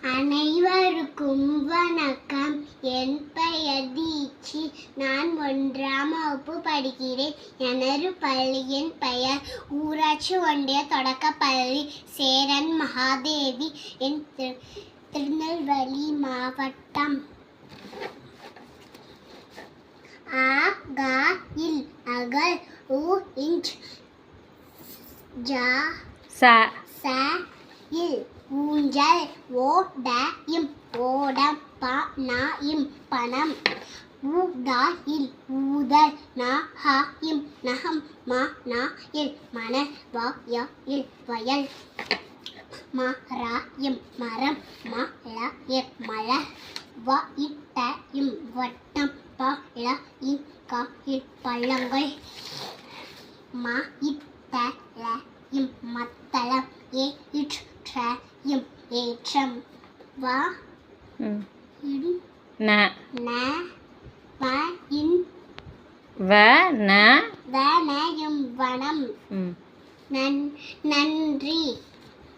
அனைவருக்கும் வணக்கம். என் பெயர் தீட்சி. நான் 1ஆம் வகுப்பு படிக்கிறேன். எனது பள்ளியின் பெயர் ஊராட்சி ஒன்றிய தொடக்கப்பள்ளி சேரன் மகாதேவி. என் திருநெல்வேலி மாவட்டம். அ க இல் அகல் உ இஞ்ச் ஜ ச இல் ஊஞ்சல் ஓ ட இம் ஓடம் ப ந இம் பணம் உ த இல் ஊதல் ந ஹ இம் நகம் ம ந இல் மணல் வ ய இல் வயல் ம ர இம் மரம் ம ல இல் மலர் வ இட்ட இம் வட்டம் ப ல இம் க இல் பள்ளங்கள் ம இட்ட ல இம் மத்தளம் ஏ இட் ற இம் ஏற்றம் வ இன் ந வ இன் வ ந இம் வனம். நன்றி.